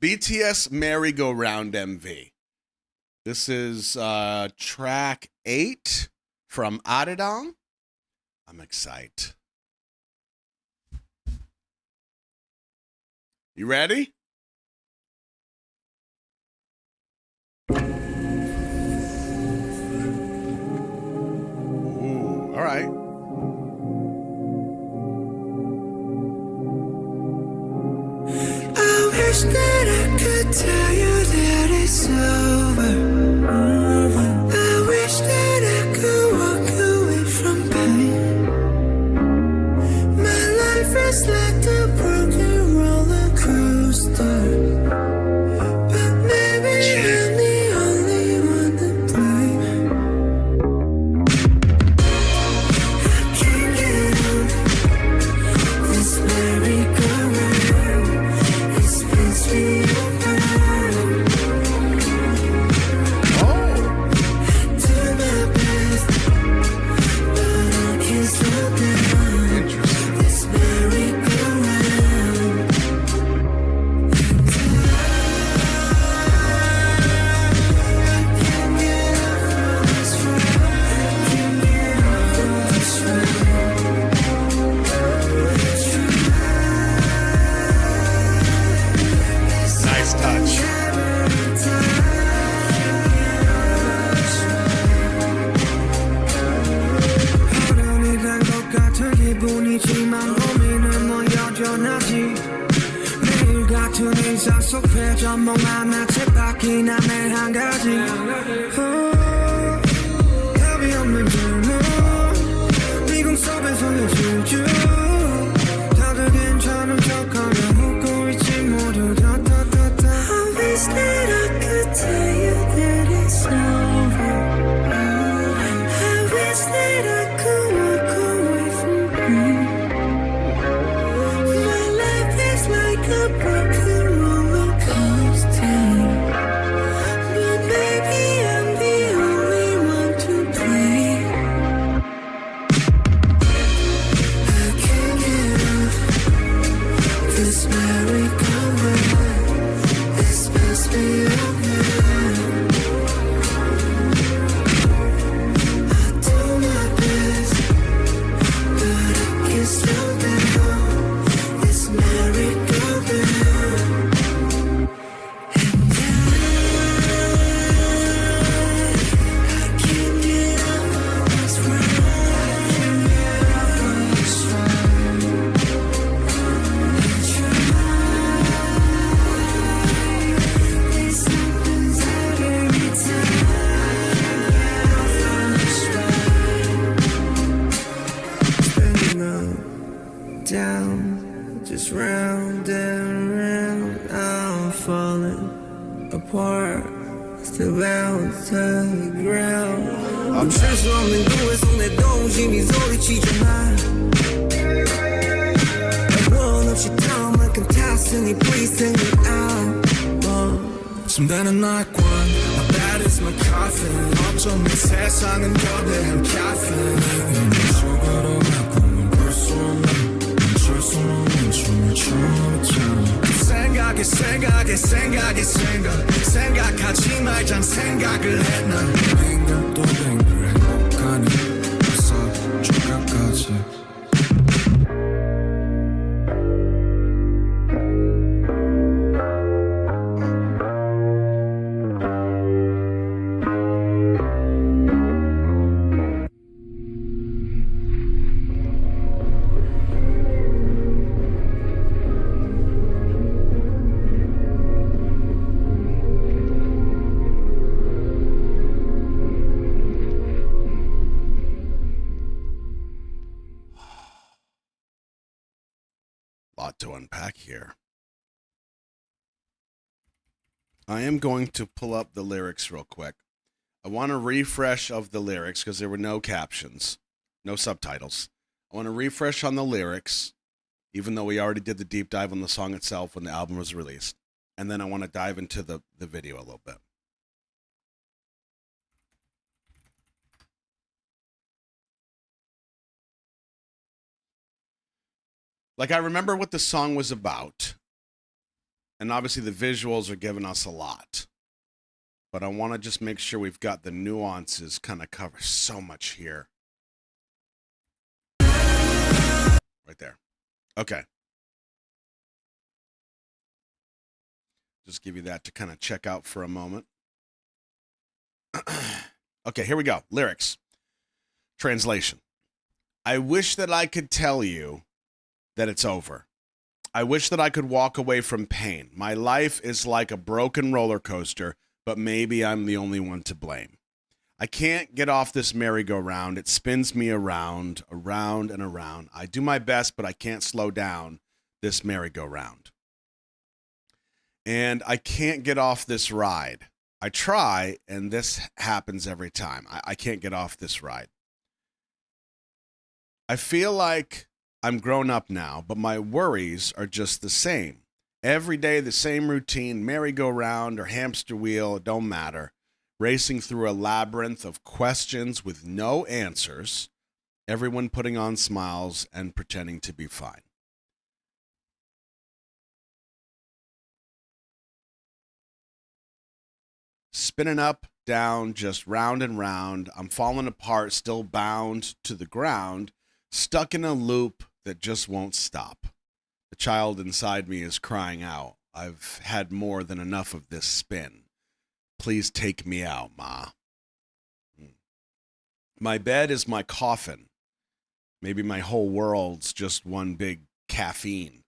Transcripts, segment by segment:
BTS Merry-Go-Round MV. This is track 8 from Arirang. I'm excited. You ready? Ooh, all right. I wish that I could tell you that it's over. I wish that I could walk away from pain. My life is like a broken roller coaster, but maybe I'm the only one to blame. I can't get over this merry-go-round. It spins me around. I do my best, but I can't slow down this merry-go-round. I can't get off this ride. I can't get off this ride. Nice touch. 어른이란 것 같은 기분이지만 고민은 뭐 여전하지. 매일 같은 일상 속 회전목 하나 쳇바퀴 남의 한 가지. 답이 없는 질문 미궁 속에서의 질주. 다들 괜찮은 척하며 웃고 있지 모두 다. I wish that I could tell you that it's over. I wish that I could walk away from pain. My life is like a broken roller coaster, but maybe I'm the only one to blame. I can't get off this merry-go-round. It spins me around. I do my best, but I can't slow down this merry-go-round. And I can't get off of this ride. I can't get off of this ride. This happens every time. Get off of this ride. Spinning up, down, just round and round. I'm falling apart, still bound to the ground. 멈출 수 없는 구에 손에 동심이 소리치잖아. 원 없이 탐막한 탓은 breathing out. 숨다는 날관 My bed is my coffin 어쩌면 세상은 거대한 caffeine 내 속으로 내 꿈을 볼 수 없는 멈출 수 없는 춤을 춰줘 생각하지 말잔 생각을 해 난 뱅글도 뱅글 행복하니 벌써 조각까지 Lot to unpack here. I am going to pull up the lyrics real quick. I want a refresh of the lyrics because there were no captions, no subtitles. I want a refresh on the lyrics, even though we already did the deep dive on the song itself when the album was released. And then I want to dive into the video a little bit. Like, I remember what the song was about. And obviously the visuals are giving us a lot. But I want to just make sure we've got the nuances kind of covered. So much here. Right there. Okay. Just give you that to kind of check out for a moment. Okay, here we go. Lyrics. Translation. I wish that I could tell you that it's over. I wish that I could walk away from pain. My life is like a broken roller coaster, but maybe I'm the only one to blame. I can't get off this merry-go-round. It spins me around, around, and around. I do my best, but I can't slow down this merry-go-round. And I can't get off this ride. I try, and this happens every time. I can't get off this ride. I feel like I'm grown up now, but my worries are just the same. Every day, the same routine, merry-go-round or hamster wheel, it don't matter. Racing through a labyrinth of questions with no answers, everyone putting on smiles and pretending to be fine. Spinning up, down, just round and round. I'm falling apart, still bound to the ground, stuck in a loop that just won't stop. The child inside me is crying out. I've had more than enough of this spin. Please take me out, Ma. My bed is my coffin. Maybe my whole world's just one big caffeine.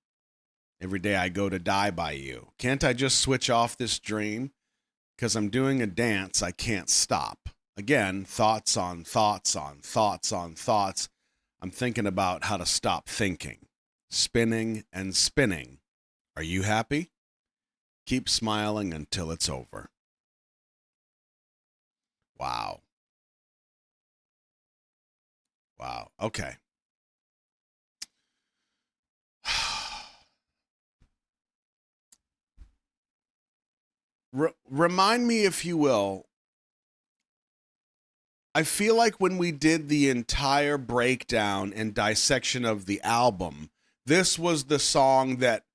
Every day I go to die by you. Can't I just switch off this dream? Because I'm doing a dance I can't stop. Again, thoughts on thoughts on thoughts on thoughts. I'm thinking about how to stop thinking. Spinning and spinning. Are you happy? Keep smiling until it's over. Wow. Wow. Okay. Remind me, if you will. I feel like when we did the entire breakdown and dissection of the album, this was the song that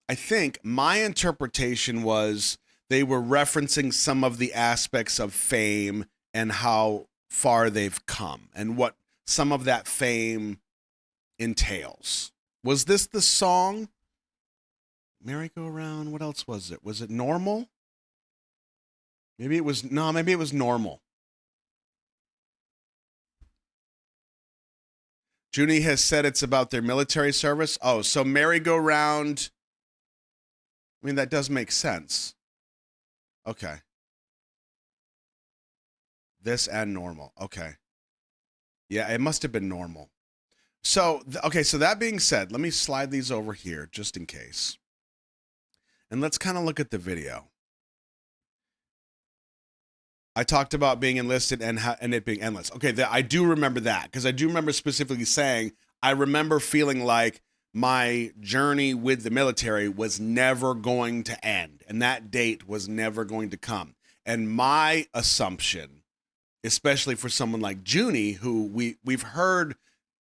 I think my interpretation was they were referencing some of the aspects of fame and how far they've come and what some of that fame entails. Was this the song? Merry-Go-Round, what else was it? Was it Normal? Maybe it was Normal. Junie has said it's about their military service. Oh, so Merry-Go-Round. I mean, that does make sense. Okay. This and Normal. Okay. Yeah, it must have been Normal. So, okay, so that being said, let me slide these over here just in case. And let's kind of look at the video. I talked about being enlisted and it being endless. Okay, I do remember that because I do remember specifically saying, I remember feeling like my journey with the military was never going to end and that date was never going to come. And my assumption, especially for someone like Junie, who we've heard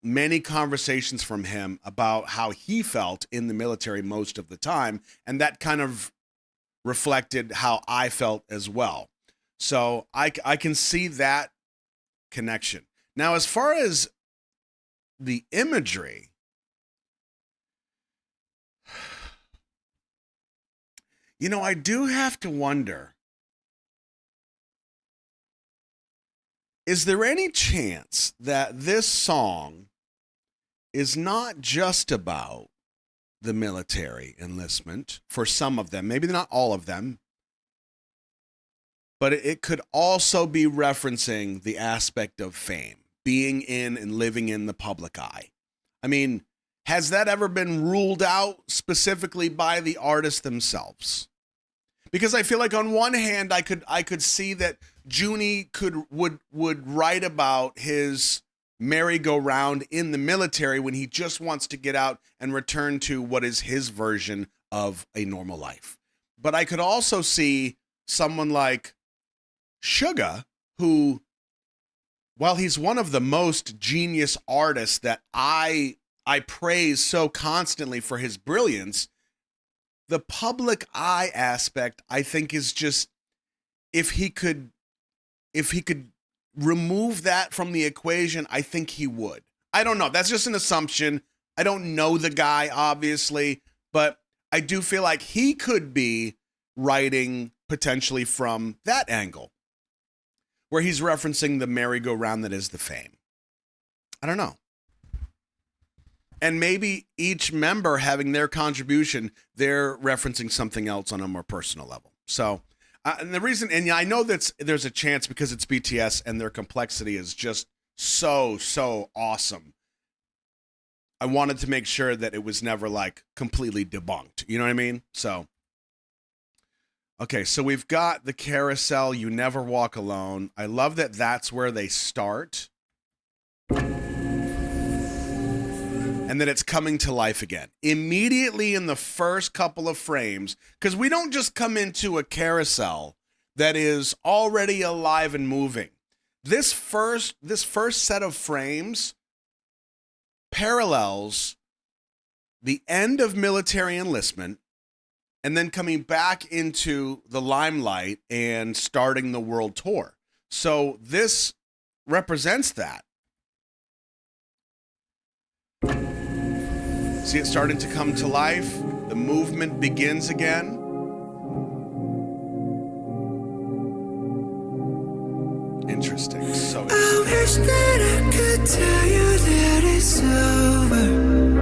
many conversations from him about how he felt in the military most of the time, and that kind of reflected how I felt as well. So I can see that connection. Now, as far as the imagery, you know, I do have to wonder, is there any chance that this song is not just about the military enlistment for some of them, maybe not all of them, but it could also be referencing the aspect of fame, being in and living in the public eye. I mean, has that ever been ruled out specifically by the artists themselves? Because I feel like on one hand, I could see that Junie would write about his merry-go-round in the military when he just wants to get out and return to what is his version of a normal life. But I could also see someone like Suga, who, while he's one of the most genius artists that I praise so constantly for his brilliance, the public eye aspect, I think, is just if he could remove that from the equation, I think he would. I don't know. That's just an assumption. I don't know the guy, obviously, but I do feel like he could be writing potentially from that angle, where he's referencing the merry-go-round that is the fame. I don't know. And maybe each member having their contribution, they're referencing something else on a more personal level. So, and the reason, and I know that there's a chance because it's BTS and their complexity is just so awesome. I wanted to make sure that it was never like completely debunked. You know what I mean? So, okay, so we've got the carousel, You Never Walk Alone. I love that that's where they start. And that it's coming to life again. Immediately in the first couple of frames, because we don't just come into a carousel that is already alive and moving. This first set of frames parallels the end of military enlistment and then coming back into the limelight and starting the world tour. So this represents that. See it starting to come to life. The movement begins again. Interesting. So interesting. I wish that I could tell you that it's over.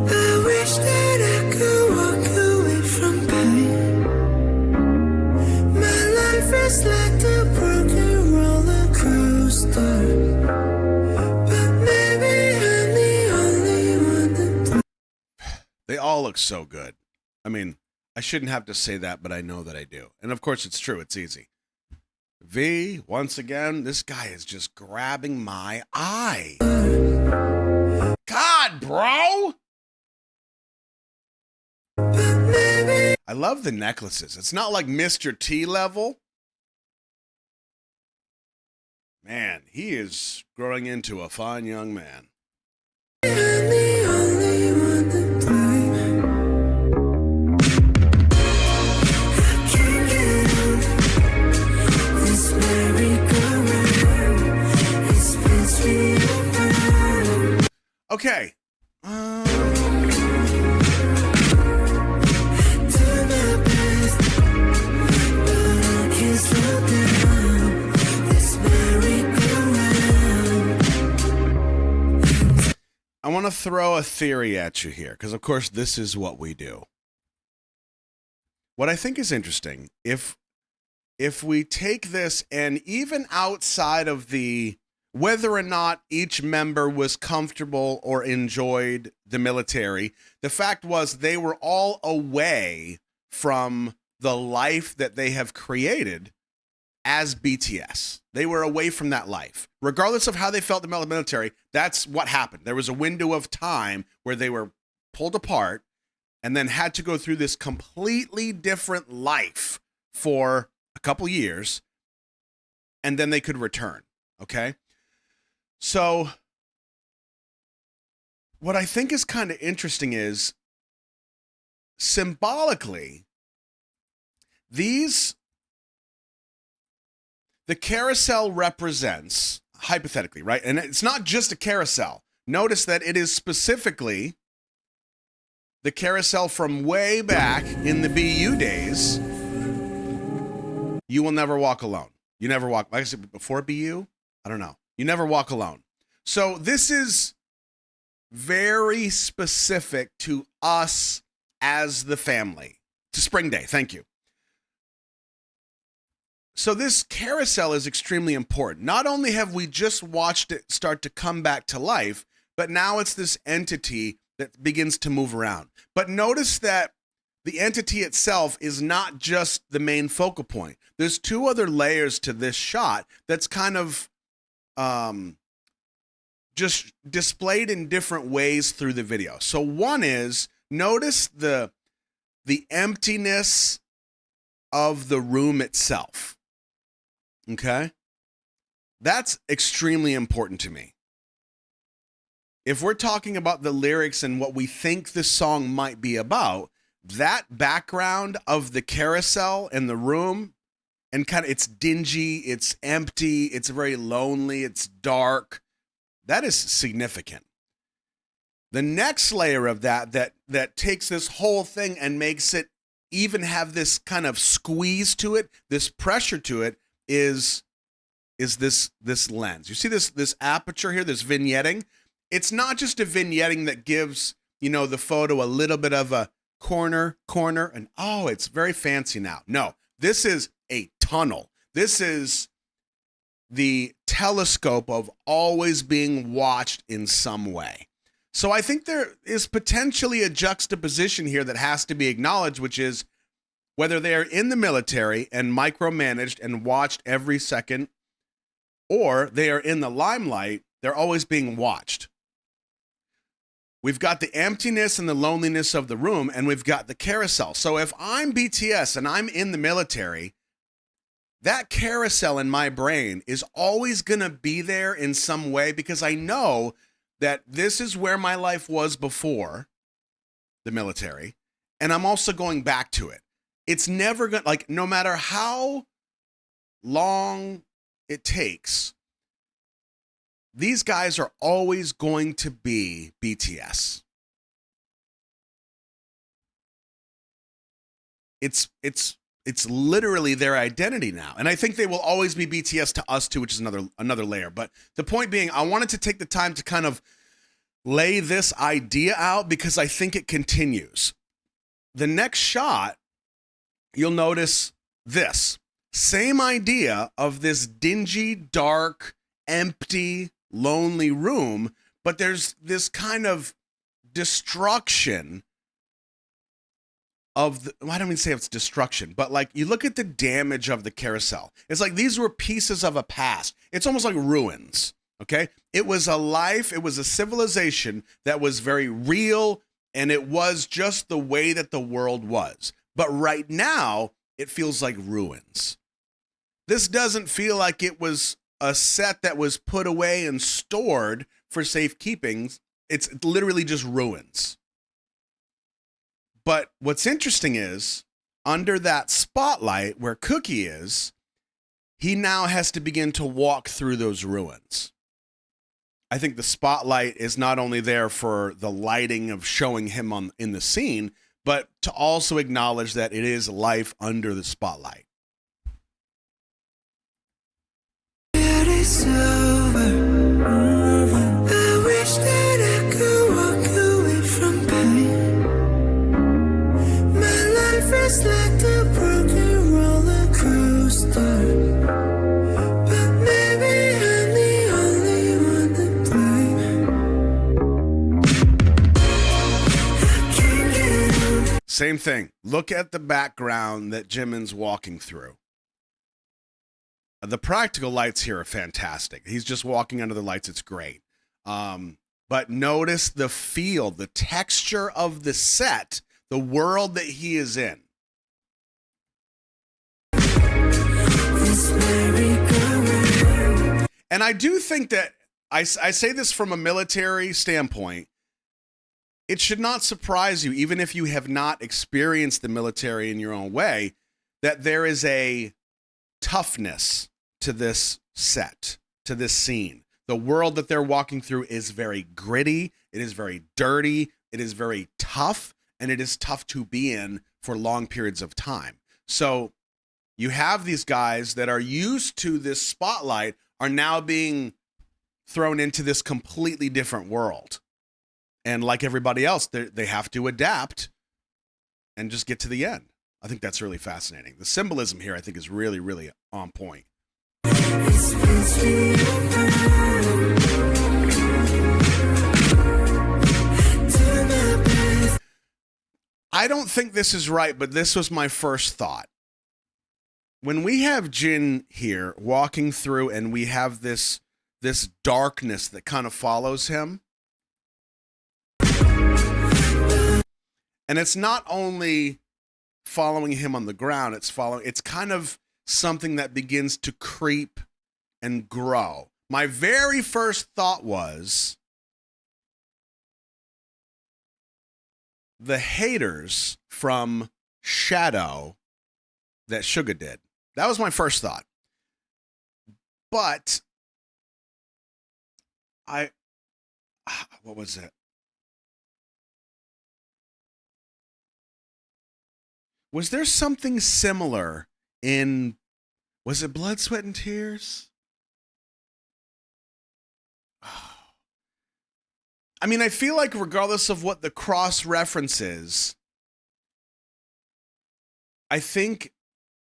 I wish that I could walk away from pain. My life is like a broken roller coaster. They all look so good. I mean, I shouldn't have to say that, but I know that I do. And of course, it's true. It's easy. V, once again, this guy is just grabbing my eye. God, bro! I love the necklaces. It's not like Mr. T level. Man, he is growing into a fine young man. Okay. I want to throw a theory at you here, because of course this is what we do. What I think is interesting, if we take this and even outside of the whether or not each member was comfortable or enjoyed the military, the fact was they were all away from the life that they have created as BTS. They were away from that life. Regardless of how they felt in the military, that's what happened. There was a window of time where they were pulled apart and then had to go through this completely different life for a couple years, and then they could return, okay? So what I think is kind of interesting is symbolically, the carousel represents, hypothetically, right? And it's not just a carousel. Notice that it is specifically the carousel from way back in the BU days. You will never walk alone. You never walk, like I said, before BU? I don't know. You never walk alone. So this is very specific to us as the family. To Spring Day, thank you. So this carousel is extremely important. Not only have we just watched it start to come back to life, but now it's this entity that begins to move around. But notice that the entity itself is not just the main focal point. There's two other layers to this shot that's kind of just displayed in different ways through the video. So one is, notice the emptiness of the room itself. Okay? That's extremely important to me. If we're talking about the lyrics and what we think this song might be about, that background of the carousel in the room, and kind of it's dingy, it's empty, it's very lonely, it's dark. That is significant. The next layer of that takes this whole thing and makes it even have this kind of squeeze to it, this pressure to it, is this lens. You see this aperture here, this vignetting? It's not just a vignetting that gives, the photo a little bit of a corner, and oh, it's very fancy now. No, this is a tunnel. This is the telescope of always being watched in some way. So I think there is potentially a juxtaposition here that has to be acknowledged, which is whether they are in the military and micromanaged and watched every second, or they are in the limelight, they're always being watched. We've got the emptiness and the loneliness of the room, and we've got the carousel. So if I'm BTS and I'm in the military, that carousel in my brain is always going to be there in some way, because I know that this is where my life was before the military, and I'm also going back to it. It's never going to, no matter how long it takes, these guys are always going to be BTS. It's literally their identity now. And I think they will always be BTS to us too, which is another layer. But the point being, I wanted to take the time to kind of lay this idea out because I think it continues. The next shot, you'll notice this. Same idea of this dingy, dark, empty, lonely room, but there's this kind of destruction of I don't mean to say it's destruction, but you look at the damage of the carousel. It's like these were pieces of a past. It's almost like ruins, okay? It was a life, it was a civilization that was very real, and it was just the way that the world was. But right now, it feels like ruins. This doesn't feel like it was a set that was put away and stored for safekeeping. It's literally just ruins. But what's interesting is, under that spotlight where Cookie is, he now has to begin to walk through those ruins. I think the spotlight is not only there for the lighting of showing him in the scene, but to also acknowledge that it is life under the spotlight. It is over. I wish that I could walk away from pain. My life is like a broken roller coaster, but maybe I'm the only one to blame. I can't get over. Same thing. Look at the background that Jimin's walking through. The practical lights here are fantastic. He's just walking under the lights. It's great. But notice the feel, the texture of the set, the world that he is in. And I do think that, I say this from a military standpoint, it should not surprise you, even if you have not experienced the military in your own way, that there is a toughness to this set, to this scene. The world that they're walking through is very gritty, it is very dirty, it is very tough, and it is tough to be in for long periods of time. So you have these guys that are used to this spotlight are now being thrown into this completely different world. And like everybody else, they have to adapt and just get to the end. I think that's really fascinating. The symbolism here, I think, is really, really on point. I don't think this is right, but this was my first thought. When we have Jin here walking through and we have this darkness that kind of follows him, and it's not only following him on the ground, it's kind of something that begins to creep and grow. My very first thought was, the haters from Shadow that Suga did. That was my first thought. But what was it? Was there something similar in, was it Blood, Sweat, and Tears? I mean, I feel like regardless of what the cross reference is, I think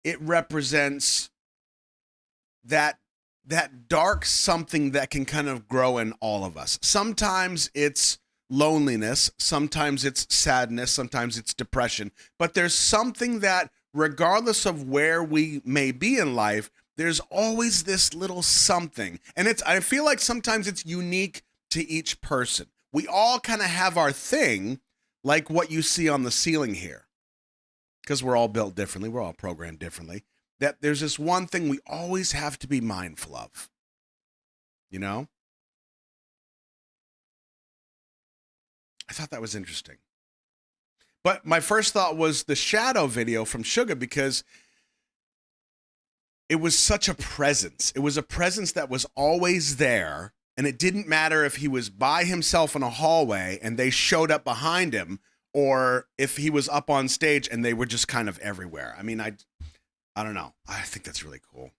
it represents that dark something that can kind of grow in all of us. Sometimes it's loneliness, sometimes it's sadness, sometimes it's depression, but there's something that regardless of where we may be in life, there's always this little something. And I feel like sometimes it's unique to each person. We all kind of have our thing, like what you see on the ceiling here, because we're all built differently. We're all programmed differently. That there's this one thing we always have to be mindful of, you know? I thought that was interesting. But my first thought was the Shadow video from Suga, because it was such a presence. It was a presence that was always there, and it didn't matter if he was by himself in a hallway and they showed up behind him, or if he was up on stage and they were just kind of everywhere. I mean, I don't know. I think that's really cool.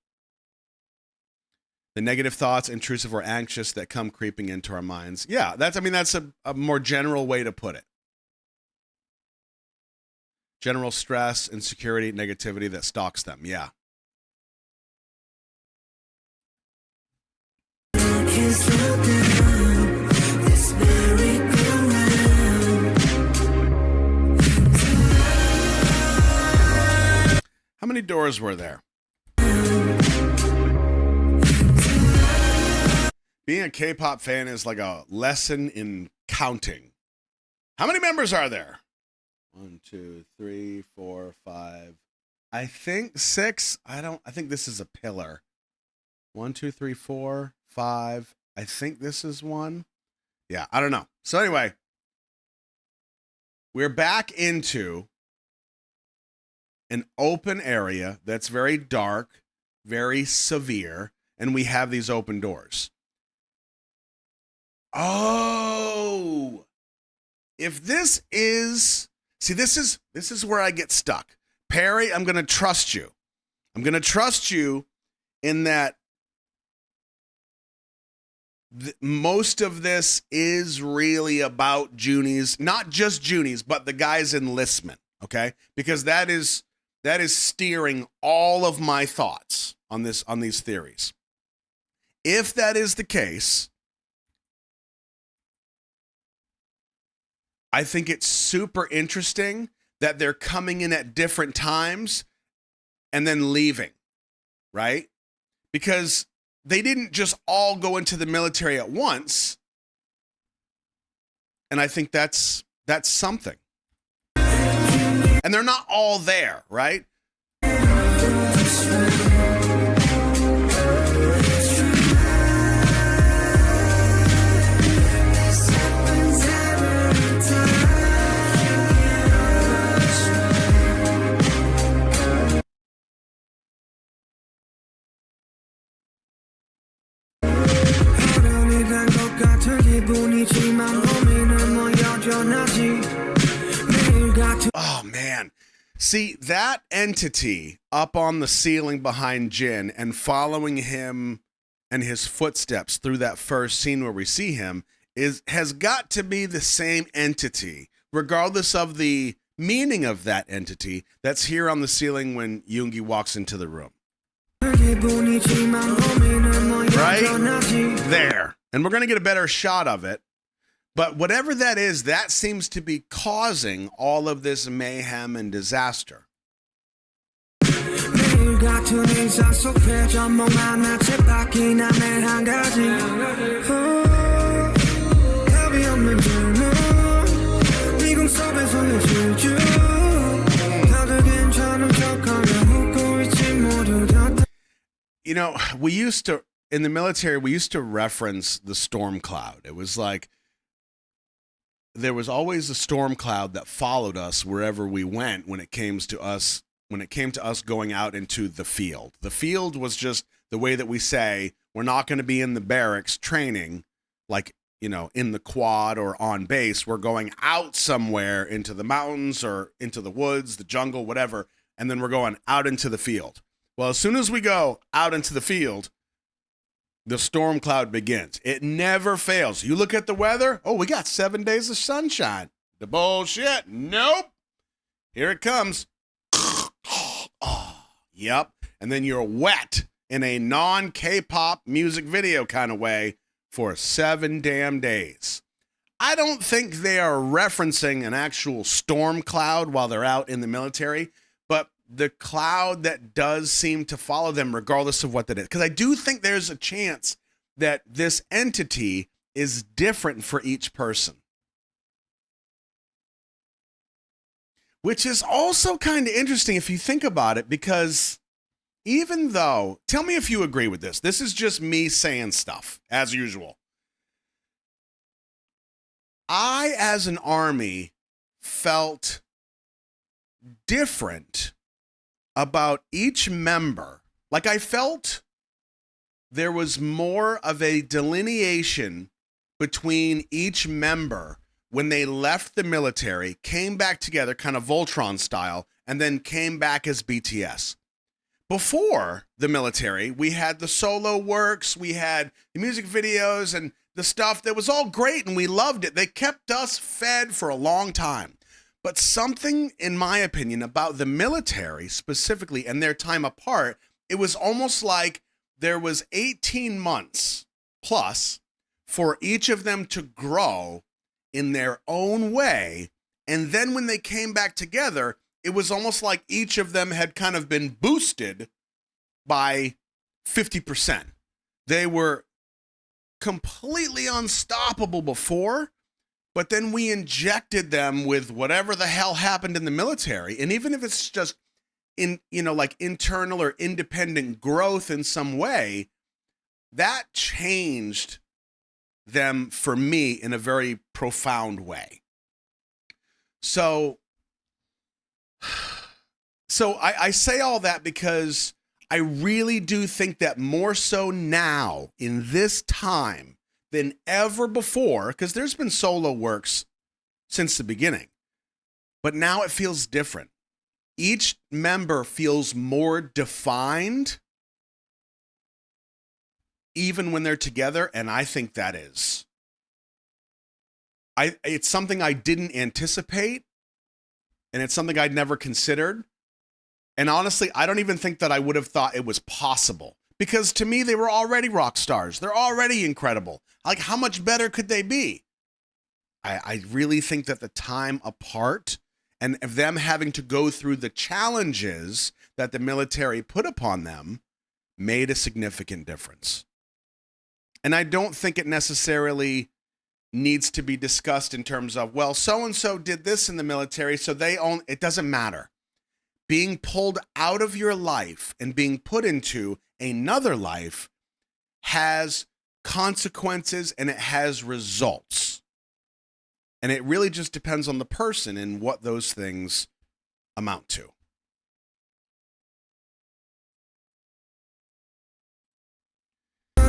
The negative thoughts, intrusive or anxious, that come creeping into our minds. Yeah, that's a more general way to put it. General stress, insecurity, negativity that stalks them. Yeah. How many doors were there? Being a K-pop fan is like a lesson in counting. How many members are there? 1, 2, 3, 4, 5. I think 6. I think this is a pillar. 1, 2, 3, 4, 5. I think this is one. Yeah, I don't know. So anyway, we're back into an open area that's very dark, very severe, and we have these open doors. Oh, if this is, see, this is where I get stuck. Perry, I'm going to trust you. I'm going to trust you in that most of this is really about Juni's, not just Juni's, but the guy's enlistment, okay? Because that is steering all of my thoughts on these theories. If that is the case, I think it's super interesting that they're coming in at different times and then leaving, right? Because they didn't just all go into the military at once. And I think that's something. And they're not all there, right? Oh, man. See, that entity up on the ceiling behind Jin and following him and his footsteps through that first scene where we see him has got to be the same entity, regardless of the meaning of that entity that's here on the ceiling when Yoongi walks into the room. Right there. And we're going to get a better shot of it. But whatever that is, that seems to be causing all of this mayhem and disaster. You know, in the military, we used to reference the storm cloud. It was like, there was always a storm cloud that followed us wherever we went when it came to us going out into the field. The field was just the way that we say we're not going to be in the barracks training like, in the quad or on base. We're going out somewhere into the mountains or into the woods, the jungle, whatever, and then we're going out into the field. Well, as soon as we go out into the field, the storm cloud begins. It never fails. You look at the weather. Oh, we got 7 days of sunshine. The bullshit. Nope. Here it comes. Oh, yep. And then you're wet in a non-K-pop music video kind of way for 7 damn days. I don't think they are referencing an actual storm cloud while they're out in the military, but the cloud that does seem to follow them regardless of what that is. Because I do think there's a chance that this entity is different for each person. Which is also kind of interesting if you think about it, because even though, tell me if you agree with this. This is just me saying stuff, as usual. I, as an army, felt different about each member. Like, I felt there was more of a delineation between each member when they left the military, came back together, kind of Voltron style, and then came back as BTS. Before the military, we had the solo works, we had the music videos and the stuff that was all great and we loved it. They kept us fed for a long time. But something, in my opinion, about the military specifically and their time apart, it was almost like there was 18 months plus for each of them to grow in their own way. And then when they came back together, it was almost like each of them had kind of been boosted by 50%. They were completely unstoppable before, but then we injected them with whatever the hell happened in the military. And even if it's just like internal or independent growth in some way, that changed them for me in a very profound way. So I say all that because I really do think that more so now in this time than ever before, because there's been solo works since the beginning, but now it feels different. Each member feels more defined even when they're together, and I think that is. It's something I didn't anticipate, and it's something I'd never considered. And honestly, I don't even think that I would have thought it was possible. Because to me, they were already rock stars. They're already incredible. Like, how much better could they be? I really think that the time apart and of them having to go through the challenges that the military put upon them made a significant difference. And I don't think it necessarily needs to be discussed in terms of, well, so-and-so did this in the military, so it doesn't matter. Being pulled out of your life and being put into another life has consequences and it has results. And it really just depends on the person and what those things amount to. I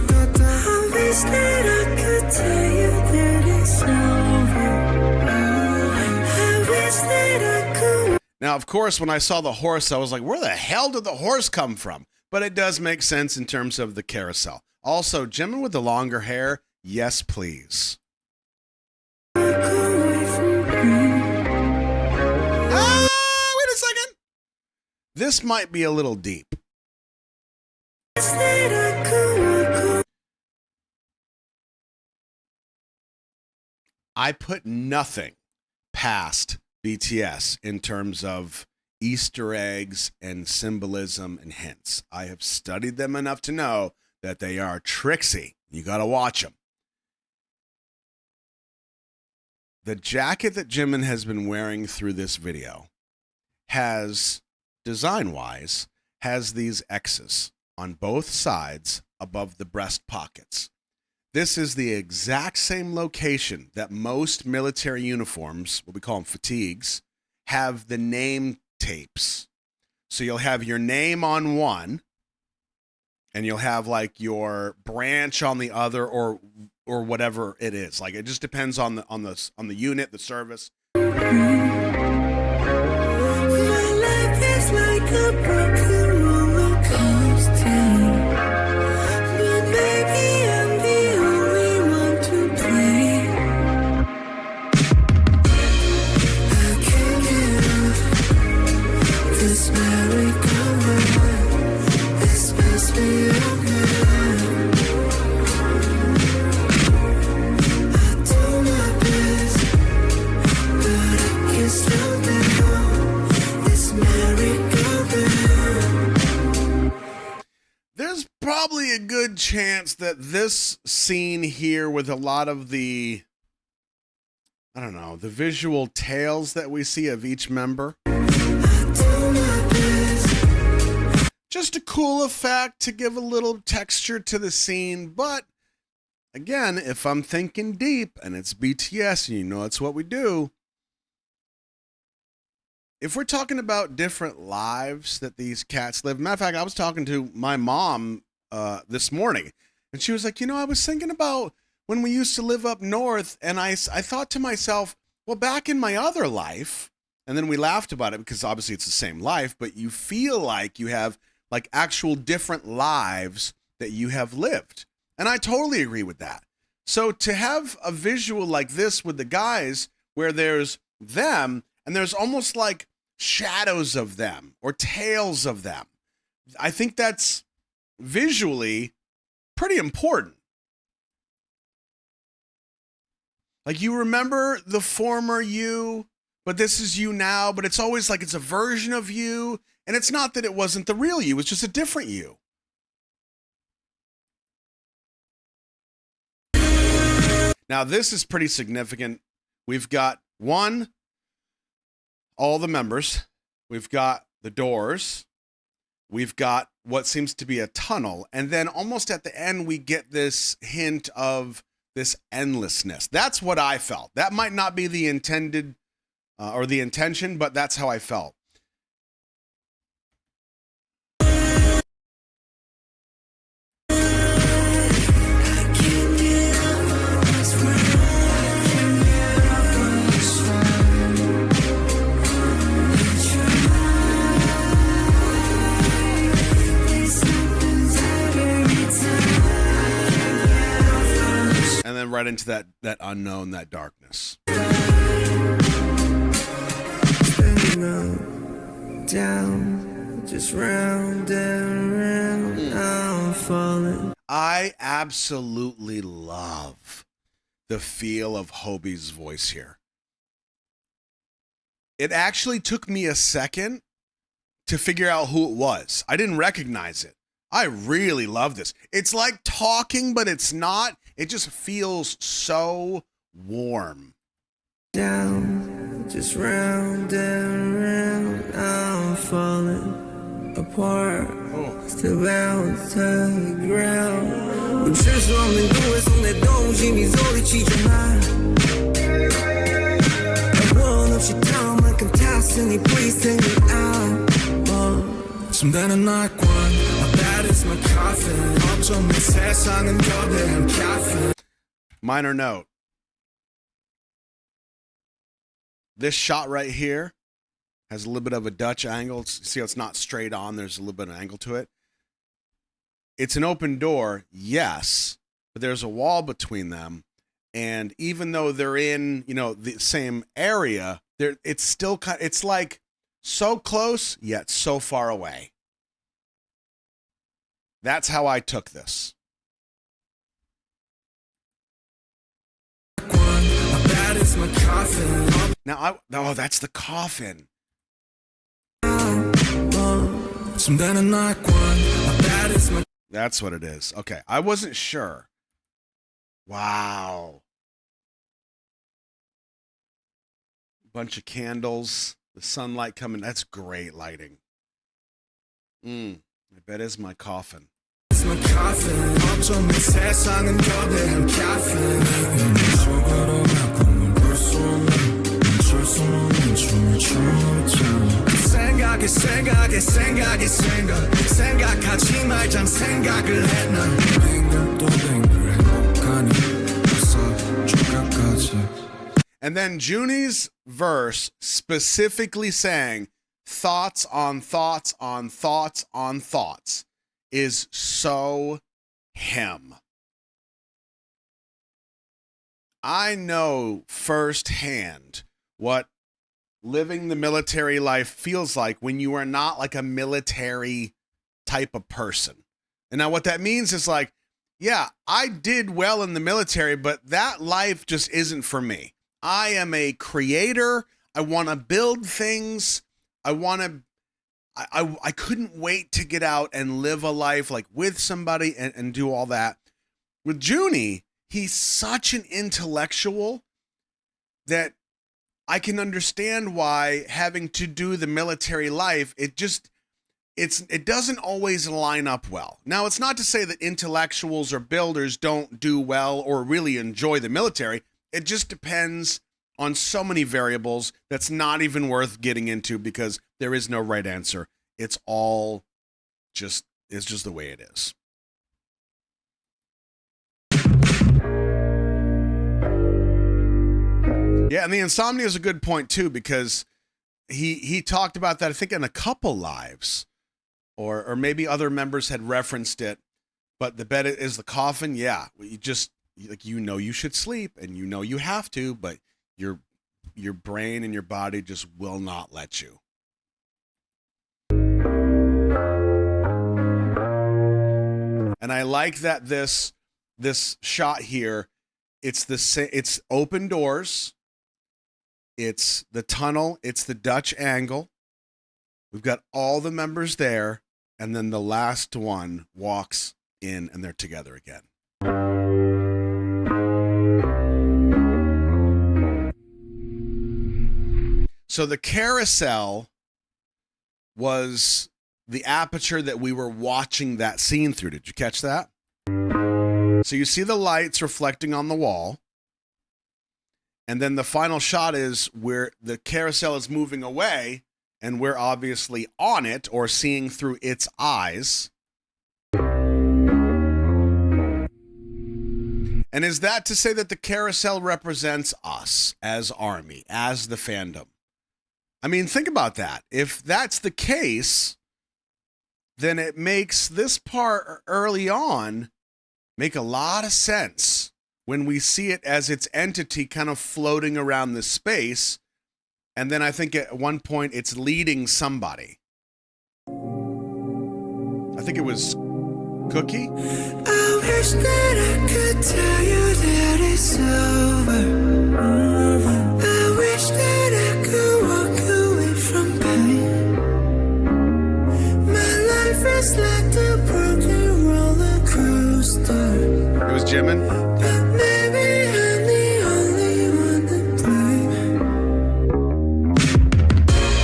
wish that I could tell you that it's over. I wish that I could. Now, of course, when I saw the horse, I was like, where the hell did the horse come from? But it does make sense in terms of the carousel. Also, gentlemen with the longer hair, yes, please. Walk away from Wait a second. This might be a little deep. Wish that I could walk away. I put nothing past BTS in terms of Easter eggs and symbolism and hints. I have studied them enough to know that they are tricksy. You got to watch them. The jacket that Jimin has been wearing through this video has, design-wise, has these X's on both sides above the breast pockets. This is the exact same location that most military uniforms, what we call them fatigues, have the name tapes. So you'll have your name on one, and you'll have like your branch on the other, or whatever it is. Like, it just depends on the unit, the service. My life is like a broken roller coaster, but maybe I'm the only one to blame. I can't get off this merry-go-round. This must be over. I do my best, but I can't slow down this merry-go-round. There's probably a good chance that this scene here, with a lot of the, I don't know, the visual tales that we see of each member, I do my best. just a cool effect to give a little texture to the scene. But again, if I'm thinking deep, and it's BTS, and you know it's what we do, if we're talking about different lives that these cats live. Matter of fact, I was talking to my mom this morning, and she was like, I was thinking about when we used to live up north, and I thought to myself, well, back in my other life, and then we laughed about it because obviously it's the same life, but you feel like you have like actual different lives that you have lived. And I totally agree with that. So to have a visual like this with the guys, where there's them and there's almost like shadows of them or tails of them, I think that's visually pretty important. Like, you remember the former you, but this is you now, but it's always like it's a version of you. And it's not that it wasn't the real you, it's just a different you. Now, this is pretty significant. We've got all the members. We've got the doors. We've got what seems to be a tunnel. And then almost at the end, we get this hint of this endlessness. That's what I felt. That might not be the intended or the intention, but that's how I felt. And then right into that unknown, that darkness. Spinning round, down, just round and round, I'm falling. I absolutely love the feel of Hobie's voice here. It actually took me a second to figure out who it was. I didn't recognize it. I really love this. It's like talking, but it's not. It just feels so warm. Down, just round and round, I'm falling apart. Still bound to the ground. Uczysz o mnie góry, są nie dąży, mi zoliczy cię. I wanna shut down like I'm tossing you, please take me out. 숨다는 날관, my bed is my coffin. 어쩜 내 세상은 거대한 caffeine. Minor note. This shot right here has a little bit of a Dutch angle. See how it's not straight on. There's a little bit of angle to it. It's an open door, yes, but there's a wall between them. And even though they're in, the same area, it's still it's like so close, yet so far away. That's how I took this. Now, that's the coffin. That's what it is. Okay, I wasn't sure. Wow. Bunch of candles, the sunlight coming. That's great lighting. I bet it's my coffin. my coffin. 어쩌면 세상은 거대한 caffeine. 속으로 꿈을 꿀 수 없는 멈출 수 없는 춤을 추고 있잖아. 생각하지 말잔 생각을 해 난. 빙글 또 빙글 행복하니 어서 죽을까지. And then Junie's verse specifically saying thoughts on thoughts on thoughts on thoughts is so him. I know firsthand what living the military life feels like when you are not like a military type of person. And now what that means is like, yeah, I did well in the military, but that life just isn't for me. I am a creator. I want to build things. I couldn't wait to get out and live a life like with somebody and do all that. With Junie, he's such an intellectual that I can understand why having to do the military life, it doesn't always line up well. Now, it's not to say that intellectuals or builders don't do well or really enjoy the military. It just depends on so many variables that's not even worth getting into because there is no right answer. It's just the way it is. Yeah, and the insomnia is a good point too because he talked about that I think in a couple lives, or maybe other members had referenced it. But the bed is the coffin. Yeah, you just you should sleep and you have to, but your brain and your body just will not let you. And I like that this shot here. It's open doors. It's the tunnel. It's the Dutch angle. We've got all the members there, and then the last one walks in, and they're together again. So the carousel was the aperture that we were watching that scene through. Did you catch that? So you see the lights reflecting on the wall. And then the final shot is where the carousel is moving away and we're obviously on it or seeing through its eyes. And is that to say that the carousel represents us as Army, as the fandom? I mean, think about that. If that's the case, then it makes this part early on make a lot of sense when we see it as its entity kind of floating around the space. And then I think at one point it's leading somebody. I think it was Cookie. I wish that I could tell you that it's over. I wish that I could walk away from pain. My life is like the broken roller coaster. It was Jimin. But maybe I'm the only one to blame.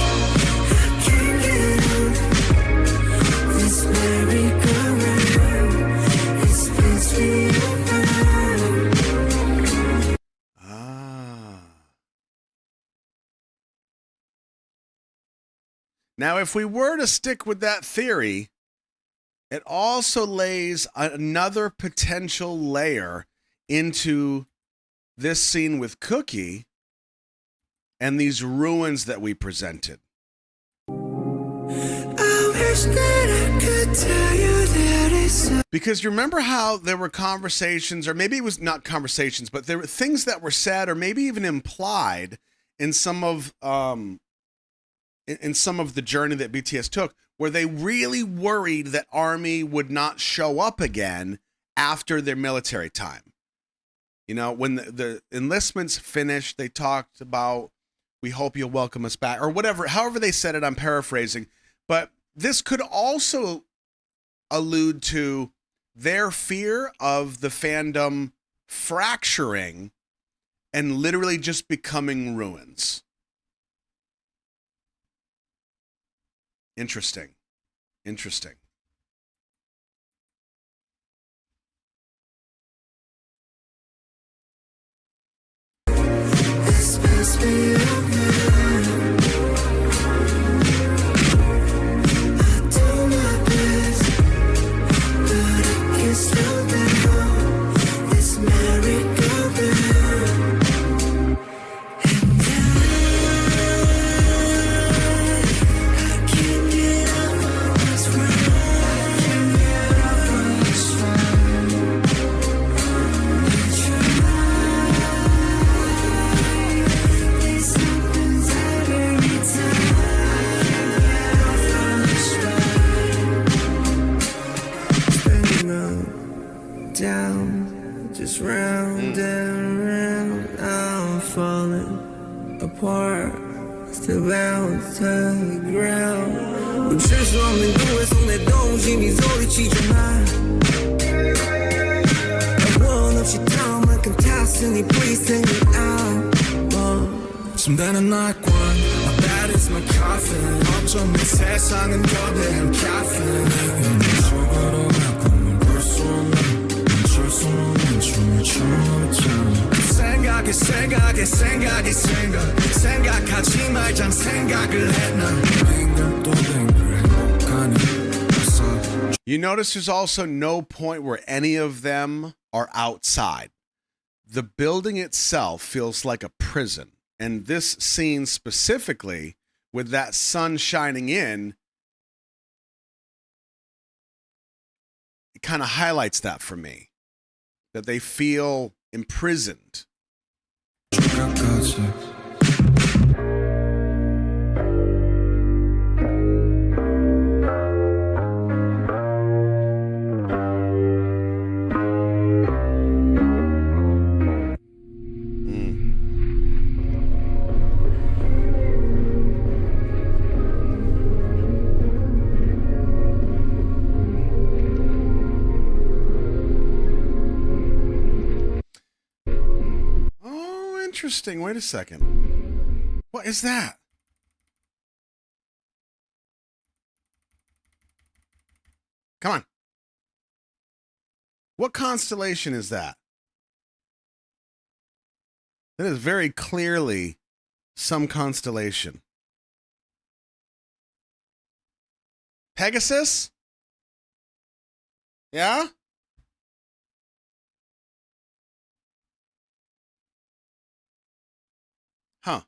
I can't get on this merry-go-round. It spins me around. Now, if we were to stick with that theory, it also lays another potential layer into this scene with Cookie and these ruins that we presented. I wish that I could tell you that it's over. Because you remember how there were conversations, or maybe it was not conversations, but there were things that were said or maybe even implied in some of the journey that BTS took, where they really worried that Army would not show up again after their military time. You know, when the enlistments finished, they talked about, we hope you'll welcome us back, or whatever, however they said it, I'm paraphrasing. But this could also allude to their fear of the fandom fracturing and literally just becoming ruins. Interesting. must be over. I do my best, but I can't slow down this merry-go-round. Down, just round and round, I'm falling apart, still bound to the ground. 우측 없는 구에 손에 동심이 소리치잖아. 원 없이 탐만큼 탔으니 please take me out. 침대는 날권, my bed is my coffin. 어쩌면 세상은 거대한 caffeine. 내 속으로 가끔은 볼 수 없는 생각하지 말자 생각을 해 난 뱅글도 뱅글 행복하니. You notice there's also no point where any of them are outside. The building itself feels like a prison. And this scene specifically, with that sun shining in, it kind of highlights that for me. That they feel imprisoned. Interesting. Wait a second. What is that? Come on. What constellation is that? That is very clearly some constellation. Pegasus? Yeah? Huh.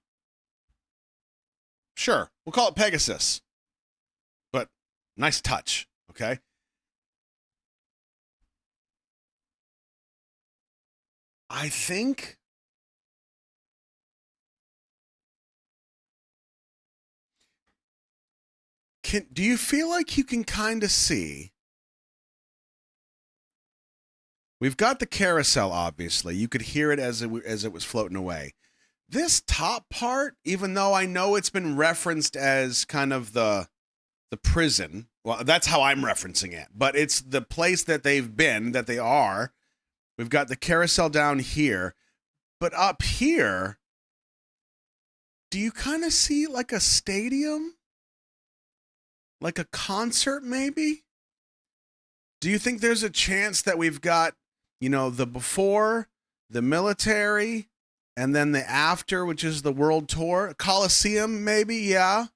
Sure. We'll call it Pegasus. But nice touch, okay? I think do you feel like you can kind of see? We've got the carousel, obviously. You could hear it as it was floating away. This top part, even though I know it's been referenced as kind of the prison, well, that's how I'm referencing it, but it's the place that they've been, that they are. We've got the carousel down here, but up here, do you kind of see like a stadium? Like a concert, maybe? Do you think there's a chance that we've got, the before, the military, and then the after, which is the world tour? Coliseum, maybe, yeah.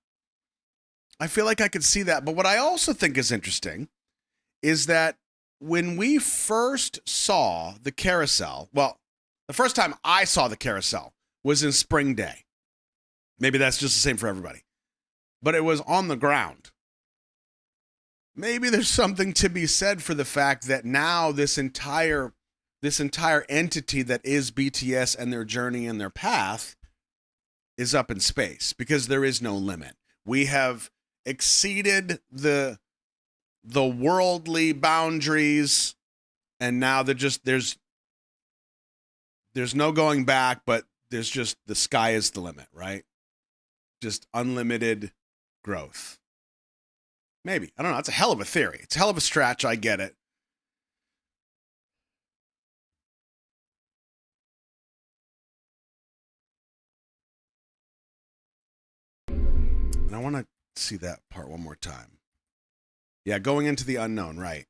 I feel like I could see that. But what I also think is interesting is that when we first saw the carousel, well, the first time I saw the carousel was in Spring Day. Maybe that's just the same for everybody. But it was on the ground. Maybe there's something to be said for the fact that now this entire entity that is BTS and their journey and their path is up in space because there is no limit. We have exceeded the worldly boundaries, and now there's no going back, but there's just the sky is the limit, right? Just unlimited growth. Maybe. I don't know. It's a hell of a theory. It's a hell of a stretch. I get it. And I want to see that part one more time. Yeah, going into the unknown, right.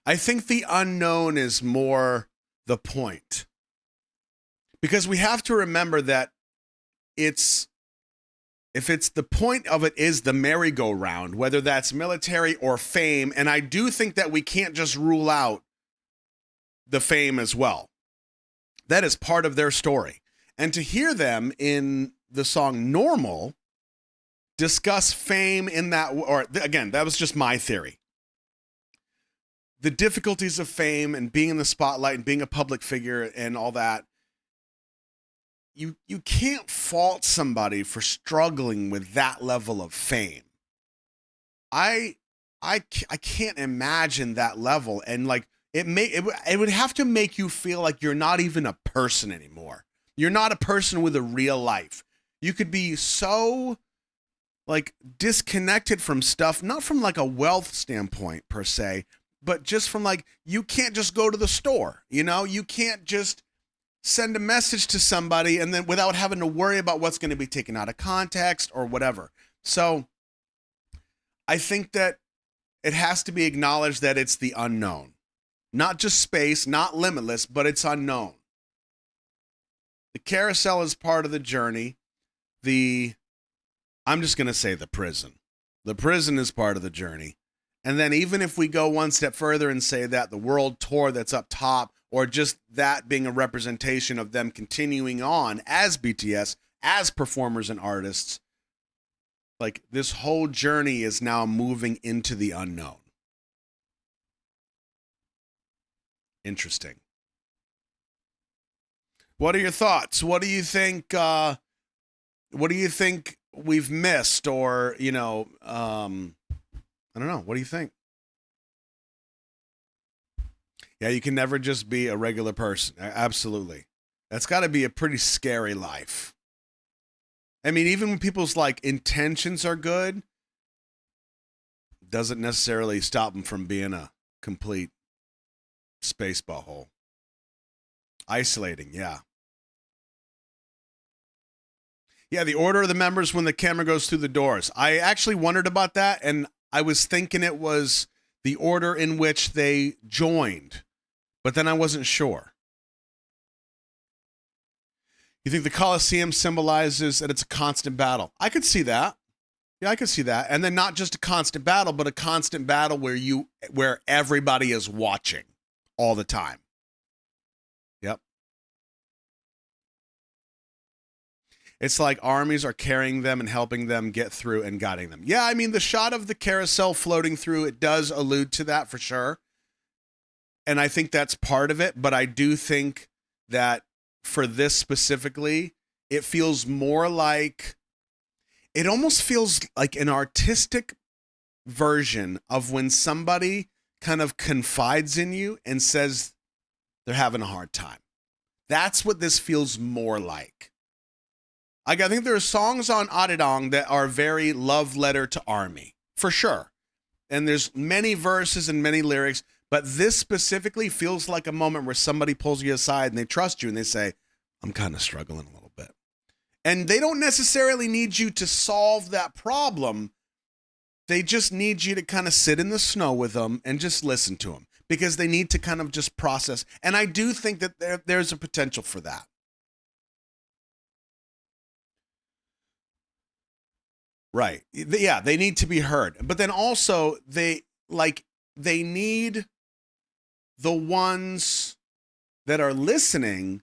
I think the unknown is more the point. Because we have to remember that if it's the point of it is the merry-go-round, whether that's military or fame, and I do think that we can't just rule out the fame as well. That is part of their story. And to hear them in the song Normal discuss fame in that, or again, that was just my theory. The difficulties of fame and being in the spotlight and being a public figure and all that. You can't fault somebody for struggling with that level of fame. I can't imagine that level, and like it would have to make you feel like you're not even a person anymore. You're not a person with a real life. You could be so like disconnected from stuff, not from like a wealth standpoint per se, but just from like you can't just go to the store, you can't just send a message to somebody and then without having to worry about what's going to be taken out of context or whatever. So I think that it has to be acknowledged that it's the unknown, not just space, not limitless, but it's unknown. The carousel is part of the journey. I'm just going to say the prison. The prison is part of the journey. And then even if we go one step further and say that the world tour that's up top, or just that being a representation of them continuing on as BTS, as performers and artists, like this whole journey is now moving into the unknown. Interesting. What are your thoughts? What do you think? What do you think we've missed, or I don't know. What do you think? Yeah, you can never just be a regular person. Absolutely. That's got to be a pretty scary life. I mean, even when people's like intentions are good, doesn't necessarily stop them from being a complete space butthole. Isolating, yeah. Yeah, the order of the members when the camera goes through the doors. I actually wondered about that, and I was thinking it was the order in which they joined, but then I wasn't sure. You think the Colosseum symbolizes that it's a constant battle? I could see that. Yeah, I could see that. And then not just a constant battle, but a constant battle where everybody is watching all the time. Yep. It's like armies are carrying them and helping them get through and guiding them. Yeah, I mean, the shot of the carousel floating through, it does allude to that for sure. And I think that's part of it. But I do think that for this specifically, it feels more like, it almost feels like an artistic version of when somebody kind of confides in you and says they're having a hard time. That's what this feels more like. I think there are songs on Arirang that are very love letter to ARMY, for sure. And there's many verses and many lyrics, but this specifically feels like a moment where somebody pulls you aside and they trust you and they say, I'm kind of struggling a little bit. And they don't necessarily need you to solve that problem. They just need you to kind of sit in the snow with them and just listen to them because they need to kind of just process. And I do think that there's a potential for that. Right. Yeah, they need to be heard. But then also they need the ones that are listening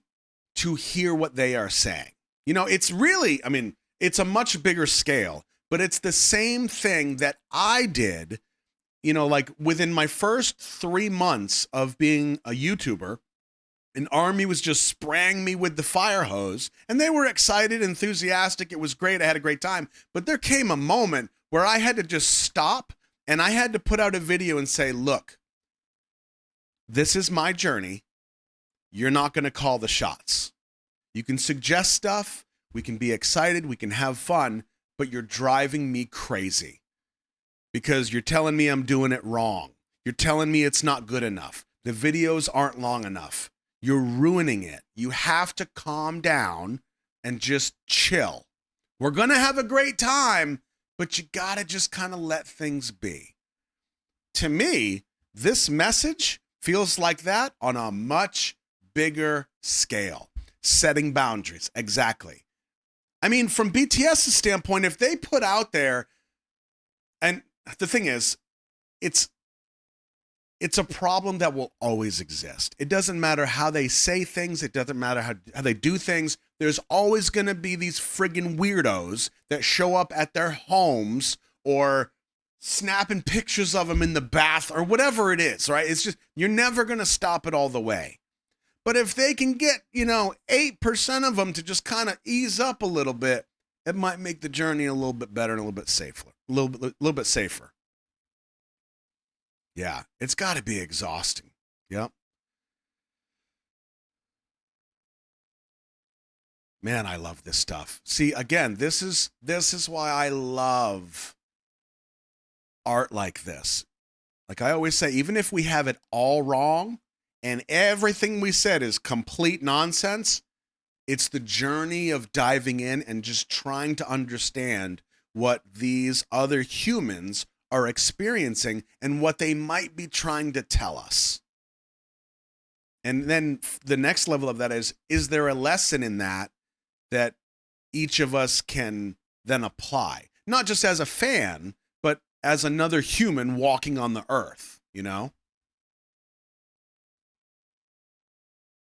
to hear what they are saying. It's really, I mean, it's a much bigger scale, but it's the same thing that I did, like within my first 3 months of being a YouTuber. An ARMY was just spraying me with the fire hose, and they were excited, enthusiastic. It was great. I had a great time. But there came a moment where I had to just stop, and I had to put out a video and say, look, this is my journey. You're not going to call the shots. You can suggest stuff. We can be excited. We can have fun, but you're driving me crazy because you're telling me I'm doing it wrong. You're telling me it's not good enough. The videos aren't long enough. You're ruining it. You have to calm down and just chill. We're going to have a great time, but you got to just kind of let things be. To me, This message feels like that on a much bigger scale. Setting boundaries, exactly. I mean, from BTS's standpoint, if they put out there, and the thing is, it's a problem that will always exist. It doesn't matter how they say things. It doesn't matter how they do things. There's always going to be these friggin' weirdos that show up at their homes or snapping pictures of them in the bath or whatever it is, right? It's just, you're never going to stop it all the way. But if they can get, 8% of them to just kind of ease up a little bit, it might make the journey a little bit better and a little bit safer. A little bit safer. Yeah, it's got to be exhausting. Yep. Man, I love this stuff. See, again, this is why I love art like this. Like I always say, even if we have it all wrong and everything we said is complete nonsense, it's the journey of diving in and just trying to understand what these other humans are experiencing and what they might be trying to tell us. And then the next level of that is there a lesson in that each of us can then apply? Not just as a fan, but as another human walking on the earth,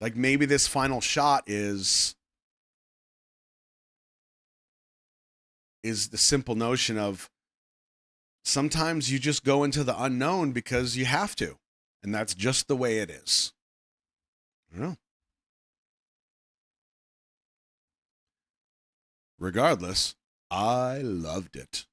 Like maybe this final shot is the simple notion of sometimes you just go into the unknown because you have to. And that's just the way it is. I don't know. Regardless, I loved it.